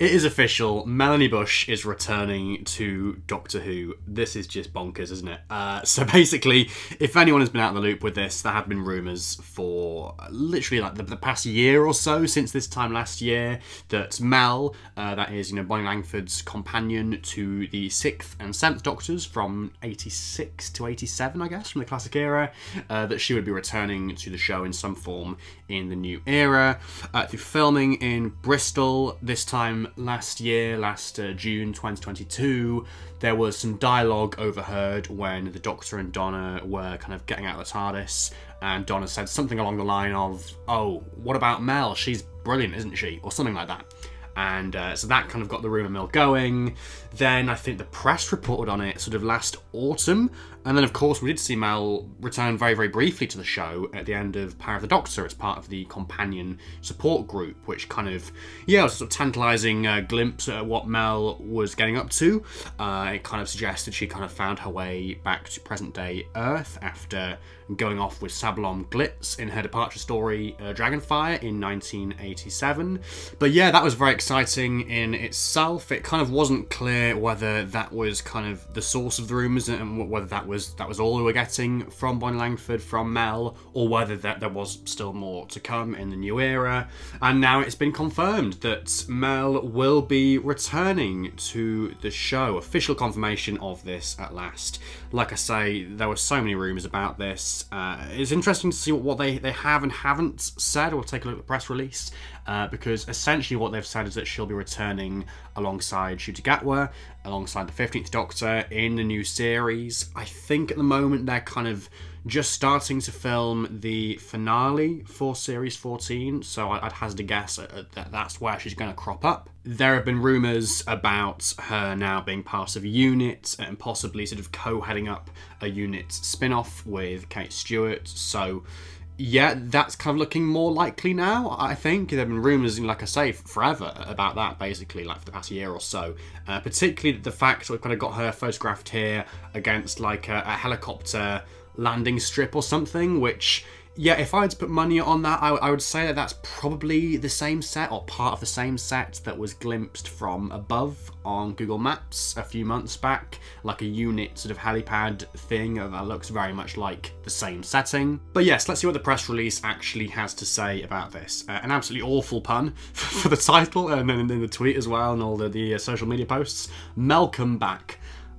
It is official. Melanie Bush is returning to Doctor Who. This is just bonkers, isn't it? So basically, if anyone has been out of the loop with this, there have been rumours for literally like the past year or so, since this time last year, that Mel, that is, Bonnie Langford's companion to the 6th and 7th Doctors from 86 to 87, I guess, from the classic era, that she would be returning to the show in some form in the new era. Through filming in Bristol this time last June 2022, there was some dialogue overheard when the Doctor and Donna were kind of getting out of the TARDIS, and Donna said something along the line of, "Oh, what about Mel? She's brilliant, isn't she?" Or something like that. And so that kind of got the rumour mill going. Then I think the press reported on it sort of last autumn. And then, of course, we did see Mel return very, very briefly to the show at the end of Power of the Doctor as part of the companion support group, which kind of, was a sort of tantalising glimpse at what Mel was getting up to. It kind of suggested she kind of found her way back to present-day Earth after going off with Sablon Glitz in her departure story, Dragonfire, in 1987. But yeah, that was very exciting in itself. It kind of wasn't clear whether that was kind of the source of the rumours and whether that was all we were getting from Bonnie Langford, from Mel, or whether there was still more to come in the new era. And now it's been confirmed that Mel will be returning to the show. Official confirmation of this at last. Like I say, there were so many rumours about this. It's interesting to see what they have and haven't said. We'll take a look at the press release, because essentially what they've said is that she'll be returning alongside Ncuti Gatwa, alongside the 15th Doctor in the new series. I think at the moment they're kind of just starting to film the finale for Series 14, so I'd hazard a guess that that's where she's going to crop up. There have been rumours about her now being part of a unit and possibly sort of co-heading up a unit spin-off with Kate Stewart, so yeah, that's kind of looking more likely now, I think. There have been rumours, like I say, forever about that, basically, like for the past year or so. Particularly the fact that we've kind of got her photographed here against like a helicopter landing strip or something, which, yeah, if I had to put money on that, I would say that that's probably the same set or part of the same set that was glimpsed from above on Google Maps a few months back, like a unit sort of helipad thing that looks very much like the same setting. But yes, let's see what the press release actually has to say about this. An absolutely awful pun for the title and then in the tweet as well and all the social media posts. Melcome back.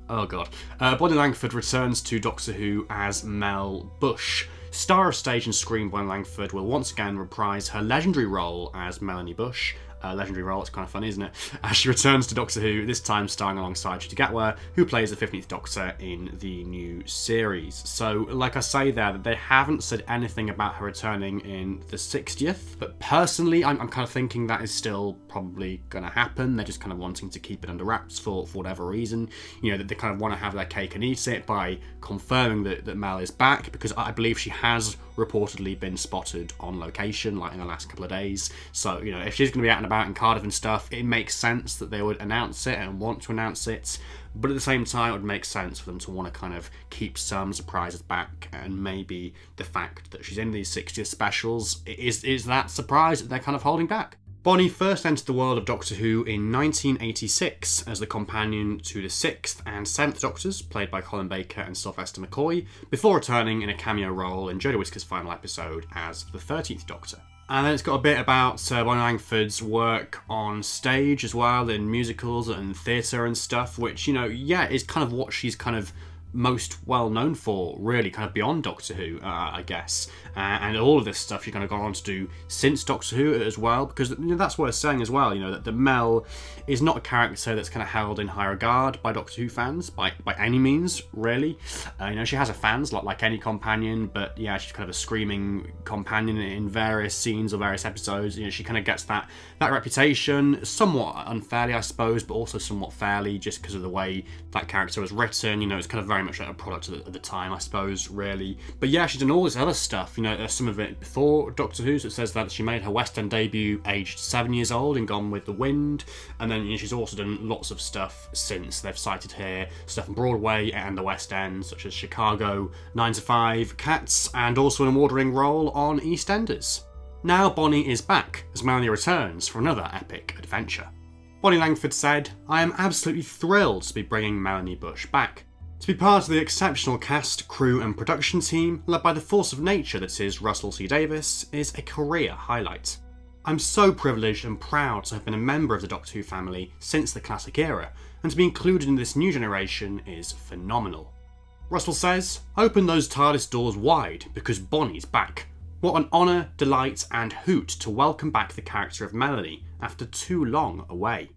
Oh god. Bonnie Langford returns to Doctor Who as Mel Bush. Star of stage and screen, Bonnie Langford will once again reprise her legendary role as Melanie Bush. Legendary role, it's kind of funny, isn't it? As she returns to Doctor Who, this time starring alongside Ncuti Gatwa, who plays the 15th Doctor in the new series. So, like I say there, they haven't said anything about her returning in the 60th, but personally, I'm kind of thinking that is still probably going to happen. They're just kind of wanting to keep it under wraps for whatever reason. That they kind of want to have their cake and eat it by confirming that Mel is back, because I believe she has reportedly been spotted on location, like in the last couple of days. So, if she's going to be out and about in Cardiff and stuff, it makes sense that they would announce it and want to announce it. But at the same time, it would make sense for them to want to kind of keep some surprises back, and maybe the fact that she's in these 60th specials is that surprise that they're kind of holding back. Bonnie first entered the world of Doctor Who in 1986 as the companion to the 6th and 7th Doctors, played by Colin Baker and Sylvester McCoy, before returning in a cameo role in Jodie Whittaker's final episode as the 13th Doctor. And then it's got a bit about Bonnie Langford's work on stage as well, in musicals and theatre and stuff, which, is kind of what she's kind of most well known for, really, kind of beyond Doctor Who, I guess. And all of this stuff she's kind of gone on to do since Doctor Who as well, because that's what it's saying as well, that the Mel is not a character that's kind of held in high regard by Doctor Who fans, by any means, really. She has her fans, like any companion, but yeah, she's kind of a screaming companion in various scenes or various episodes. She kind of gets that reputation, somewhat unfairly, I suppose, but also somewhat fairly, just because of the way that character was written. It's kind of very much a product of the time, I suppose, really. But yeah, she's done all this other stuff. Some of it before Doctor Who, so it says that she made her West End debut aged 7 years old in Gone with the Wind, and then she's also done lots of stuff since. They've cited here stuff on Broadway and the West End, such as Chicago, 9 to 5, Cats, and also an award-winning role on EastEnders. Now Bonnie is back as Melanie returns for another epic adventure. Bonnie Langford said, "I am absolutely thrilled to be bringing Melanie Bush back. To be part of the exceptional cast, crew and production team led by the force of nature that is Russell T Davies is a career highlight. I'm so privileged and proud to have been a member of the Doctor Who family since the classic era, and to be included in this new generation is phenomenal." Russell says, "Open those TARDIS doors wide because Bonnie's back. What an honour, delight and hoot to welcome back the character of Melanie after too long away."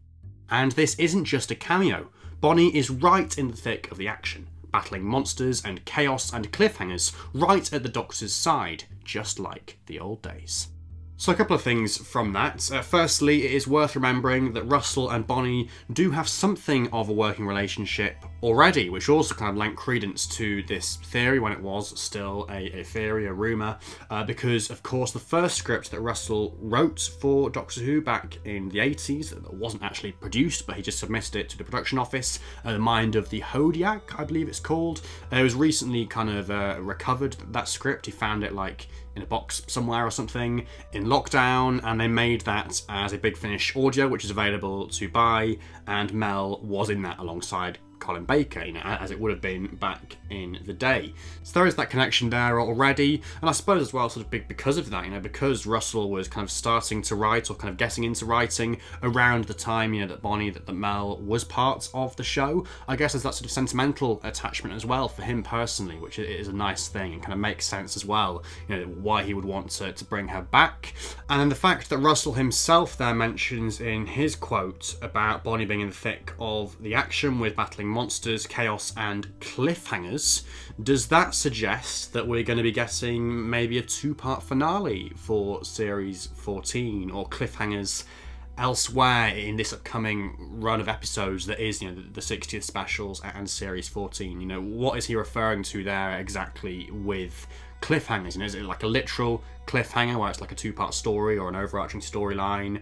And this isn't just a cameo. Bonnie is right in the thick of the action, battling monsters and chaos and cliffhangers right at the Doctor's side, just like the old days. So a couple of things from that. Firstly, it is worth remembering that Russell and Bonnie do have something of a working relationship already, which also kind of lent credence to this theory when it was still a theory, a rumour, because of course the first script that Russell wrote for Doctor Who back in the 80s, that wasn't actually produced, but he just submitted it to the production office, The Mind of the Hodiak, I believe it's called. It was recently kind of recovered, that script. He found it like in a box somewhere or something in lockdown, and they made that as a Big Finish audio, which is available to buy, and Mel was in that alongside Colin Baker, as it would have been back in the day. So there is that connection there already, and I suppose as well, sort of big because of that, because Russell was kind of starting to write, or kind of getting into writing around the time, that Bonnie, that Mel was part of the show. I guess there's that sort of sentimental attachment as well for him personally, which is a nice thing and kind of makes sense as well, why he would want to bring her back. And then the fact that Russell himself there mentions in his quote about Bonnie being in the thick of the action with battling monsters, chaos and cliffhangers, does that suggest that we're going to be getting maybe a two-part finale for series 14, or cliffhangers elsewhere in this upcoming run of episodes that is, the 60th specials and series 14? What is he referring to there exactly with cliffhangers? Is it like a literal cliffhanger where it's like a two-part story or an overarching storyline?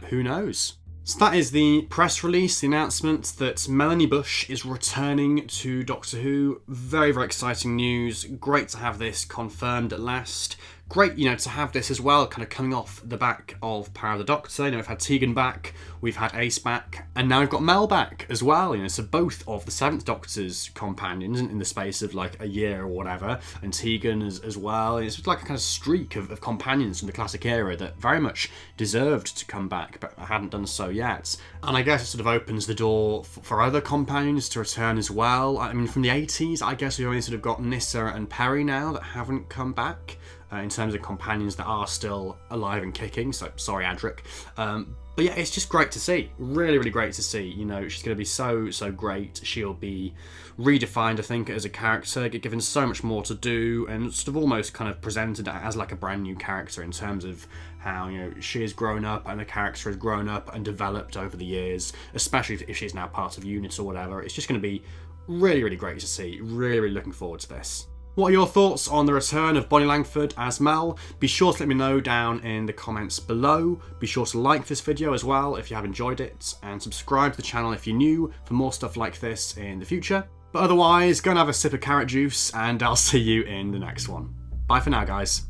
Who knows? So that is the press release, the announcement that Melanie Bush is returning to Doctor Who. Very, very exciting news. Great to have this confirmed at last. Great, to have this as well, kind of coming off the back of Power of the Doctor. We've had Tegan back, we've had Ace back, and now we've got Mel back as well. So both of the Seventh Doctor's companions in the space of like a year or whatever, and Tegan as well. It's like a kind of streak of companions from the classic era that very much deserved to come back, but hadn't done so yet. And I guess it sort of opens the door for other companions to return as well. I mean, from the 80s, I guess we've only sort of got Nyssa and Perry now that haven't come back. In terms of companions that are still alive and kicking, so sorry Adric. But yeah, it's just great to see. Really, really great to see. She's going to be so great. She'll be redefined, I think, as a character, get given so much more to do, and sort of almost kind of presented as like a brand new character in terms of how, she has grown up and the character has grown up and developed over the years, especially if she's now part of units or whatever. It's just going to be really, really great to see. Really, really looking forward to this. What are your thoughts on the return of Bonnie Langford as Mel? Be sure to let me know down in the comments below. Be sure to like this video as well if you have enjoyed it, and subscribe to the channel if you're new for more stuff like this in the future. But otherwise, go and have a sip of carrot juice, and I'll see you in the next one. Bye for now, guys.